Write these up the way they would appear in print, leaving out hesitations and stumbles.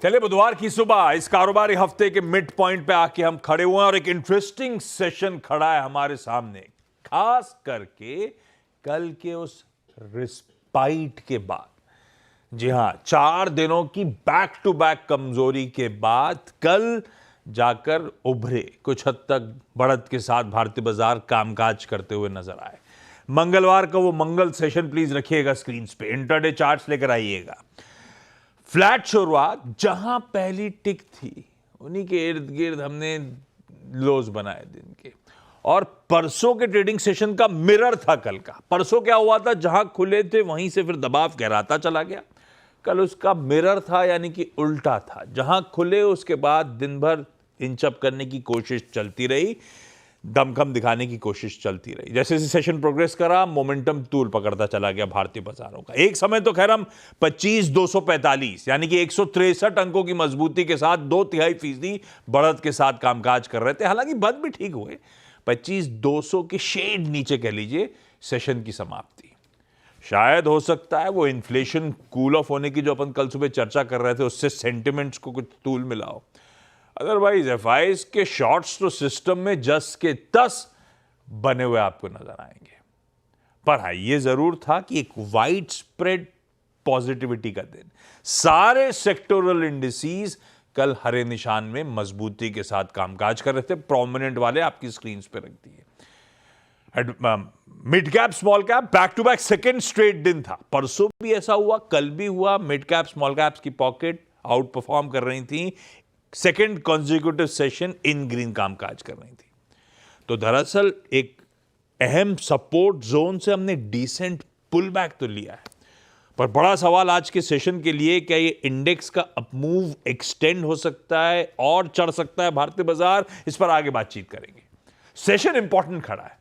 चलिए बुधवार की सुबह इस कारोबारी हफ्ते के मिड पॉइंट पे आके हम खड़े हुए हैं और एक इंटरेस्टिंग सेशन खड़ा है हमारे सामने, खास करके कल के उस रिस्पाइट के बाद। जी हां, 4 दिनों की बैक टू बैक कमजोरी के बाद कल जाकर उभरे, कुछ हद तक बढ़त के साथ भारतीय बाजार कामकाज करते हुए नजर आए। मंगलवार का वो मंगल सेशन प्लीज रखिएगा स्क्रीन पे, इंटरडे चार्ट्स लेकर आइएगा। फ्लैट शुरुआत, जहां पहली टिक थी उन्हीं के इर्द गिर्द हमने लोज बनाए दिन के, और परसों के ट्रेडिंग सेशन का मिरर था कल का। परसों क्या हुआ था, जहां खुले थे वहीं से फिर दबाव गहराता चला गया। कल उसका मिरर था, यानी कि उल्टा था। जहां खुले उसके बाद दिन भर इंचअप करने की कोशिश चलती रही, दमखम दिखाने की कोशिश चलती रही। जैसे जैसे सेशन प्रोग्रेस करा, मोमेंटम तूल पकड़ता चला गया भारतीय बाजारों का। एक समय तो खैर हम 25,245 यानी कि 163 अंकों की मजबूती के साथ 2/3% बढ़त के साथ कामकाज कर रहे थे। हालांकि बंद भी ठीक हुए, 25,200 के शेड नीचे कह लीजिए सेशन की समाप्ति। शायद हो सकता है वो इन्फ्लेशन कूल ऑफ होने की जो अपन कल सुबह चर्चा कर रहे थे, उससे सेंटिमेंट्स को कुछ तूल मिला हो। अदरवाइज एफआईज के शॉर्ट्स तो सिस्टम में जस के तस बने हुए आपको नजर आएंगे। पर हाँ, यह जरूर था कि एक वाइड स्प्रेड पॉजिटिविटी का दिन। सारे सेक्टोरल इंडिसेस कल हरे निशान में मजबूती के साथ कामकाज कर रहे थे। प्रोमिनेंट वाले आपकी स्क्रीन पे रख दिए। Mid cap small cap back to back second straight दिन था। परसों भी ऐसा हुआ, कल भी हुआ। मिड कैप स्मॉल कैप्स की पॉकेट आउट परफॉर्म कर रही थी, second consecutive session in green कामकाज कर रही थी। तो दरअसल एक अहम सपोर्ट जोन से हमने डिसेंट पुल बैक तो लिया है, पर बड़ा सवाल आज के सेशन के लिए, क्या ये इंडेक्स का अपमूव एक्सटेंड हो सकता है और चढ़ सकता है भारतीय बाजार? इस पर आगे बातचीत करेंगे। सेशन इंपॉर्टेंट खड़ा है,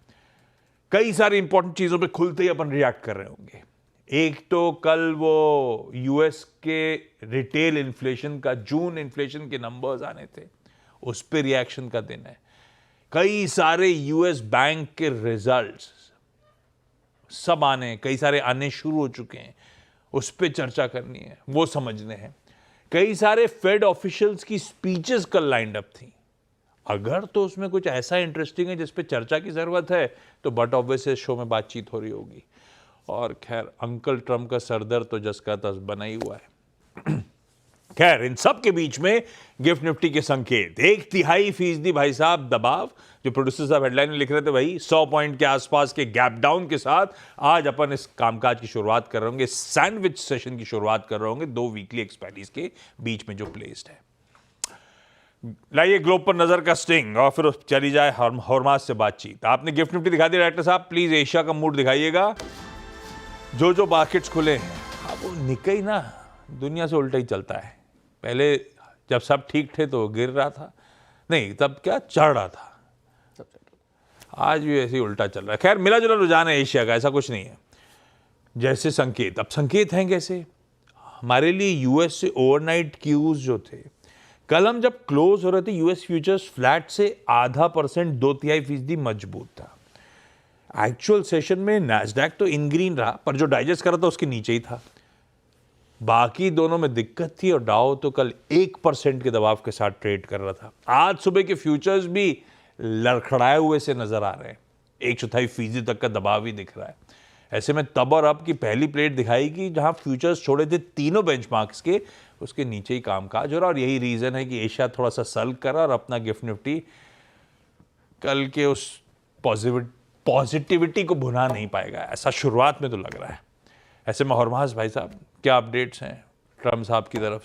कई सारी इंपॉर्टेंट चीजों पे खुलते ही अपन रिएक्ट कर रहे होंगे। एक तो कल वो यूएस के रिटेल इन्फ्लेशन का, जून इन्फ्लेशन के नंबर्स आने थे, उस पे रिएक्शन का दिन है। कई सारे यूएस बैंक के रिजल्ट्स सब आने, कई सारे आने शुरू हो चुके हैं, उस पे चर्चा करनी है, वो समझने हैं। कई सारे फेड ऑफिशियल्स की स्पीचेस कल लाइंड अप थी। अगर तो उसमें कुछ ऐसा इंटरेस्टिंग है जिस पे चर्चा की जरूरत है, तो बट ऑब्वियस शो में बातचीत हो रही होगी। और खैर, अंकल ट्रम्प का सरदर्द तो जस का तस बना ही हुआ है। खैर, इन सब के बीच में गिफ्ट निफ्टी के संकेत 1/3% भाई साहब दबाव, जो प्रोड्यूसर साहब हेडलाइन में लिख रहे थे भाई, 100 पॉइंट के आसपास के गैप डाउन के साथ आज अपन इस कामकाज की शुरुआत कर रहे होंगे, सैंडविच सेशन की शुरुआत कर रहे होंगे, 2 वीकली एक्सपायरीज के बीच में जो प्लेस्ड है। लाइए ग्लोब पर नजर का स्टिंग और फिर चली जाए हॉर्मास से बातचीत। आपने गिफ्ट निफ्टी दिखा दिया डायरेक्टर साहब, प्लीज एशिया का मूड दिखाइएगा। जो मार्केट्स खुले हैं, अब वो निकई ना दुनिया से उल्टा ही चलता है। पहले जब सब ठीक थे तो गिर रहा था, नहीं तब क्या चढ़ रहा था, आज भी ऐसे ही उल्टा चल रहा है। खैर, मिला जुला रुझान है एशिया का, ऐसा कुछ नहीं है। जैसे संकेत, अब संकेत हैं कैसे हमारे लिए, यूएस से ओवरनाइट क्यूज जो थे, कल हम जब क्लोज हो रहे थे यूएस फ्यूचर्स फ्लैट से 0.5%, 2/3% मजबूत था। एक्चुअल सेशन में नैस्डैक तो इन ग्रीन रहा, पर जो डाइजेस्ट कर रहा था उसके नीचे ही था। बाकी दोनों में दिक्कत थी, और डाउ तो कल 1% के दबाव के साथ ट्रेड कर रहा था। आज सुबह के फ्यूचर्स भी लड़खड़ाए हुए से नजर आ रहे हैं, 1/4% तक का दबाव ही दिख रहा है। ऐसे में तब और अब की पहली प्लेट दिखाएगी, जहां फ्यूचर्स छोड़े थे तीनों बेंचमार्क्स के, उसके नीचे ही कामकाज हो रहा। और यही रीजन है कि एशिया थोड़ा सा सल्क करा, और अपना गिफ्ट निफ्टी कल के उस पॉजिटिविटी को भुना नहीं पाएगा, ऐसा शुरुआत में तो लग रहा है। ऐसे में हॉर्मास भाई साहब, क्या अपडेट्स हैं ट्रम्प साहब की तरफ